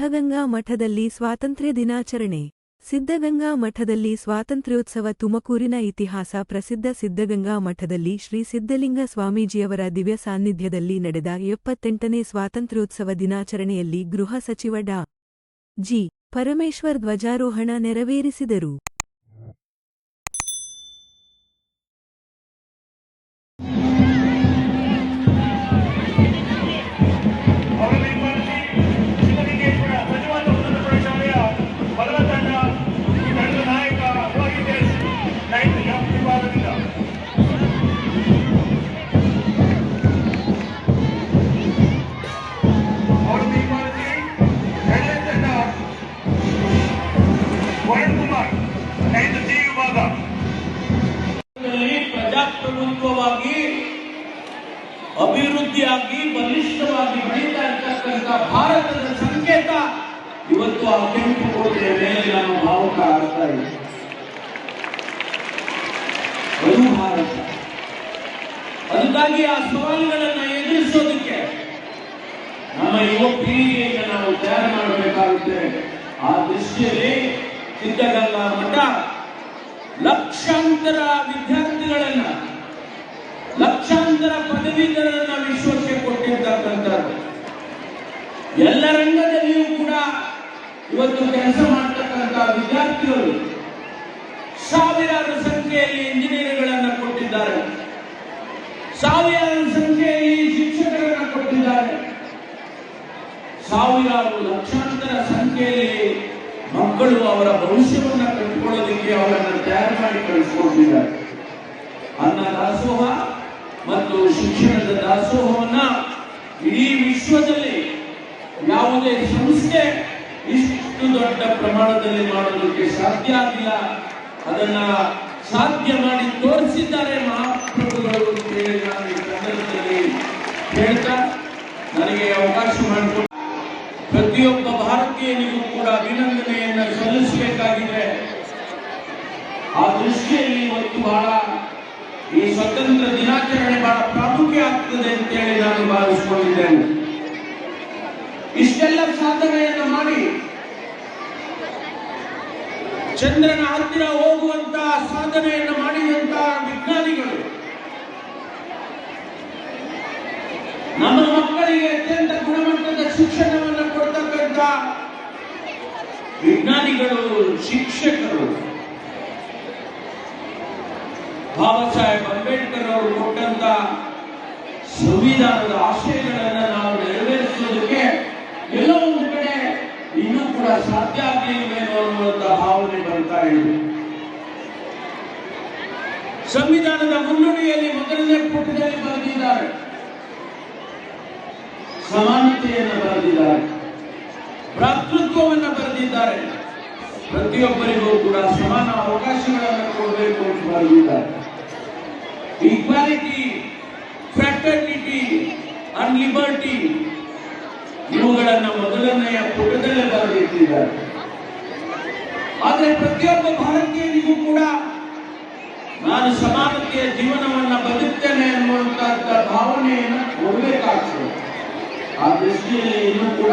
ಸಿದ್ಧಗಂಗಾ ಮಠದಲ್ಲಿ ಸ್ವಾತಂತ್ರ್ಯ ದಿನಾಚರಣೆ. ಸಿದ್ಧಗಂಗಾ ಮಠದಲ್ಲಿ ಸ್ವಾತಂತ್ರ್ಯೋತ್ಸವ. ತುಮಕೂರಿನ ಇತಿಹಾಸ ಪ್ರಸಿದ್ಧ ಸಿದ್ಧಗಂಗಾ ಮಠದಲ್ಲಿ ಶ್ರೀ ಸಿದ್ಧಲಿಂಗ ಸ್ವಾಮೀಜಿಯವರ ದಿವ್ಯ ಸಾನ್ನಿಧ್ಯದಲ್ಲಿ ನಡೆದ 78ನೇ ಸ್ವಾತಂತ್ರ್ಯೋತ್ಸವ ದಿನಾಚರಣೆಯಲ್ಲಿ ಗೃಹ ಸಚಿವ ಡಾ. ಜಿ. ಪರಮೇಶ್ವರ್ ಧ್ವಜಾರೋಹಣ ನೆರವೇರಿಸಿದರು. ಪ್ರಜಾಪ್ರಭುತ್ವವಾಗಿ ಅಭಿವೃದ್ಧಿಯಾಗಿ ಬಲಿಷ್ಠವಾಗಿ ಬೆಳೀತಾ ಇರ್ತಕ್ಕಂಥ ಭಾರತದ ಸಂಕೇತ ಇವತ್ತು ಆ ಕೆಂಪು ಕೋಟೆಯ ಮೇಲೆ ನಾವು ಭಾವುಕ ಆಗ್ತಾ ಇದ್ದೀವಿ. ಅದು ಭಾರತ. ಅದಕ್ಕಾಗಿ ಆ ಸವಾಲುಗಳನ್ನು ಎದುರಿಸೋದಕ್ಕೆ ನಮ್ಮ ಯುವ ಪೀಳಿಗೆಯನ್ನು ನಾವು ತಯಾರು ಮಾಡಬೇಕಾಗುತ್ತೆ. ಆ ದೃಷ್ಟಿಯಲ್ಲಿ ಸಿದ್ಧಗಂಗಾ ಮಠ ಲಕ್ಷಾಂತರ ವಿದ್ಯಾರ್ಥಿಗಳನ್ನ, ಲಕ್ಷಾಂತರ ಪದವೀಧರರನ್ನ ವಿಶ್ವಕ್ಕೆ ಕೊಟ್ಟಿರ್ತಕ್ಕಂಥದ್ದು. ಎಲ್ಲ ರಂಗದಲ್ಲಿಯೂ ಕೂಡ ಇವತ್ತು ಕೆಲಸ ಮಾಡತಕ್ಕಂಥ ವಿದ್ಯಾರ್ಥಿಗಳು ಸಾವಿರಾರು ಸಂಖ್ಯೆಯಲ್ಲಿ ಇಂಜಿನಿಯರ್ಗಳನ್ನು ಕೊಟ್ಟಿದ್ದಾರೆ, ಸಾವಿರಾರು ಸಂಖ್ಯೆಯಲ್ಲಿ ಶಿಕ್ಷಕರನ್ನು ಕೊಟ್ಟಿದ್ದಾರೆ, ಸಾವಿರಾರು ಲಕ್ಷಾಂತರ ಸಂಖ್ಯೆಯಲ್ಲಿ ಮಕ್ಕಳು ಅವರ ಭವಿಷ್ಯವನ್ನು ಕಟ್ಟಿಕೊಳ್ಳೋದಕ್ಕೆ ಅವರನ್ನು ತಯಾರು ಮಾಡಿ ಕಳಿಸಿಕೊಂಡಿದ್ದಾರೆ. ಅನ್ನ ದಾಸೋಹ ಮತ್ತು ಶಿಕ್ಷಣದ ದಾಸೋಹವನ್ನ ಇಡೀ ವಿಶ್ವದಲ್ಲಿ ಯಾವುದೇ ಸಂಸ್ಥೆ ಇಷ್ಟು ದೊಡ್ಡ ಪ್ರಮಾಣದಲ್ಲಿ ಮಾಡೋದಕ್ಕೆ ಸಾಧ್ಯ ಆಗಿಲ್ಲ. ಅದನ್ನ ಸಾಧ್ಯ ಮಾಡಿ ತೋರಿಸಿದ್ದಾರೆ ಮಹಾಪ್ರಭುಗಳು ಅಂತೇಳಿ ನಾನು ಈ ಸಂದರ್ಭದಲ್ಲಿ ಹೇಳ್ತಾ ನನಗೆ ಅವಕಾಶ ಮಾಡಿಕೊಟ್ಟು ಪ್ರತಿಯೊಬ್ಬ ಭಾರತೀಯನಿಗೂ ಕೂಡ ಅಭಿನಂದನೆಯನ್ನು ಸಲ್ಲಿಸಬೇಕಾಗಿದೆ. ಆ ದೃಷ್ಟಿಯಲ್ಲಿ ಇವತ್ತು ಬಹಳ ಈ ಸ್ವತಂತ್ರ ದಿನಾಚರಣೆ ಬಹಳ ಪ್ರಾಮುಖ್ಯ ಆಗ್ತದೆ ಅಂತೇಳಿ ನಾನು ಭಾವಿಸಿಕೊಂಡಿದ್ದೇನೆ. ಇಷ್ಟೆಲ್ಲ ಸಾಧನೆಯನ್ನು ಮಾಡಿ ಚಂದ್ರನ ಹತ್ತಿರ ಹೋಗುವಂತಹ ಸಾಧನೆಯನ್ನು ಮಾಡಿದಂತಹ ವಿಜ್ಞಾನಿಗಳು ನಮ್ಮ ಮಕ್ಕಳಿಗೆ ಅತ್ಯಂತ ಗುಣಮಟ್ಟದ ಶಿಕ್ಷಣವನ್ನು ಕೊಡ್ತಕ್ಕಂಥ ವಿಜ್ಞಾನಿಗಳು, ಶಿಕ್ಷಕರು, ಬಾಬಾ ಸಾಹೇಬ್ ಅಂಬೇಡ್ಕರ್ ಅವರು ಕೊಟ್ಟಂತ ಸಂವಿಧಾನದ ಆಶಯಗಳನ್ನು ನಾವು ನೆರವೇರಿಸುವುದಕ್ಕೆ ಎಲ್ಲೋ ಒಂದು ಕಡೆ ಇನ್ನೂ ಕೂಡ ಸಾಧ್ಯ ಆಗಲಿಲ್ವೇನೋ ಅನ್ನುವಂತ ಭಾವನೆ ಬರ್ತಾ ಇದೆ. ಸಂವಿಧಾನದ ಮುನ್ನುಡಿಯಲ್ಲಿ ಮೊದಲನೇ ಪುಟದಲ್ಲಿ ಬರೆದಿದ್ದಾರೆ, ಸಮಾನತೆಯನ್ನು ಬರೆದಿದ್ದಾರೆ, ಭ್ರಾತೃತ್ವವನ್ನು ಬರೆದಿದ್ದಾರೆ, ಪ್ರತಿಯೊಬ್ಬರಿಗೂ ಕೂಡ ಸಮಾನ ಅವಕಾಶಗಳನ್ನು ಕೊಡಬೇಕು ಅಂತ ಬರೆದಿದ್ದಾರೆ. ಈಕ್ವಾಲಿಟಿ, ಫ್ರಾಟರ್ನಿಟಿ ಅಂಡ್ ಲಿಬರ್ಟಿ ಇವುಗಳನ್ನು ಮೊದಲನೆಯ ಪುಟದಲ್ಲೇ ಬರೆದಿಟ್ಟಿದ್ದಾರೆ. ಆದರೆ ಪ್ರತಿಯೊಬ್ಬ ಭಾರತೀಯನಿಗೂ ಕೂಡ ನಾನು ಸಮಾನತೆಯ ಜೀವನವನ್ನು ಬದುಕ್ತೇನೆ ಅನ್ನುವಂತಹ ಭಾವನೆಯನ್ನು ಕೊಡಬೇಕಾಗ್ತದೆ. ಆ ದೃಷ್ಟಿಯಲ್ಲಿ ಇನ್ನೂ ಕೂಡ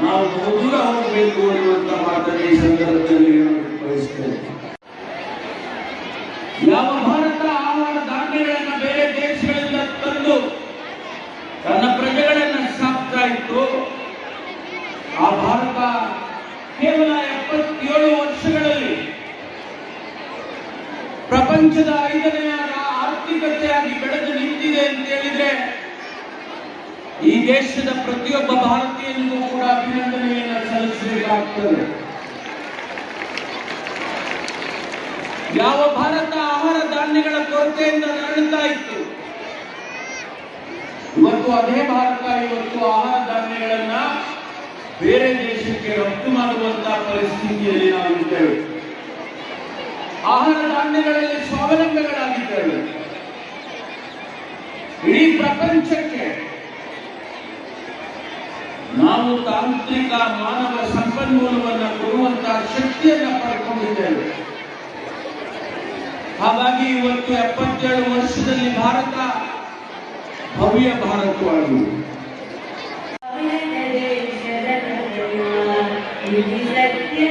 ನಾವು ಬಹುದೂರ ಹೋಗಬೇಕು ಅನ್ನುವಂತ ಮಾತನ್ನು ಈ ಸಂದರ್ಭದಲ್ಲಿ ಬಯಸ್ತೇನೆ. ಯಾವ ಭಾರತ ಆಹಾರ ಧಾನ್ಯಗಳನ್ನು ಬೇರೆ ದೇಶಗಳಿಂದ ತಂದು ತನ್ನ ಪ್ರಜೆಗಳನ್ನು ಸಾಕ್ತಾ ಇತ್ತು, ಆ ಭಾರತ ಕೇವಲ 77 ವರ್ಷಗಳಲ್ಲಿ ಪ್ರಪಂಚದ 5ನೇ ಆರ್ಥಿಕತೆಯಾಗಿ ಬೆಳೆದು ನಿಂತಿದೆ ಅಂತ ಹೇಳಿದ್ರೆ ಈ ದೇಶದ ಪ್ರತಿಯೊಬ್ಬ ಭಾರತೀಯನಿಗೂ ಕೂಡ ಅಭಿನಂದನೆಯನ್ನು ಸಲ್ಲಿಸಬೇಕಾಗ್ತದೆ. ಯಾವ ಭಾರತ ಆಹಾರ ಧಾನ್ಯಗಳ ಕೊರತೆಯಿಂದ ನರಳುತ್ತಾ ಇತ್ತು, ಇವತ್ತು ಅದೇ ಭಾರತ ಇವತ್ತು ಆಹಾರ ಧಾನ್ಯಗಳನ್ನ ಬೇರೆ ದೇಶಕ್ಕೆ ರಫ್ತು ಮಾಡುವಂತಹ ಪರಿಸ್ಥಿತಿಯಲ್ಲಿ ನಾವಿದ್ದೇವೆ. ಆಹಾರ ಧಾನ್ಯಗಳಲ್ಲಿ ಸ್ವಾವಲಂಬಿಗಳಾಗಿದ್ದೇವೆ. ಇಡೀ ಪ್ರಪಂಚಕ್ಕೆ ನಾವು ತಾಂತ್ರಿಕ ಮಾನವ ಸಂಪನ್ಮೂಲವನ್ನು ಕೊಡುವಂತಹ ಶಕ್ತಿಯನ್ನು ಪಡ್ಕೊಂಡಿದ್ದೇವೆ. ಹಾಗಾಗಿ ಇವತ್ತು 77 ವರ್ಷದಲ್ಲಿ ಭಾರತ ಭವ್ಯ ಭಾರತವಾಗಿದೆ. ಇಲ್ಲಿ ಸತ್ಯ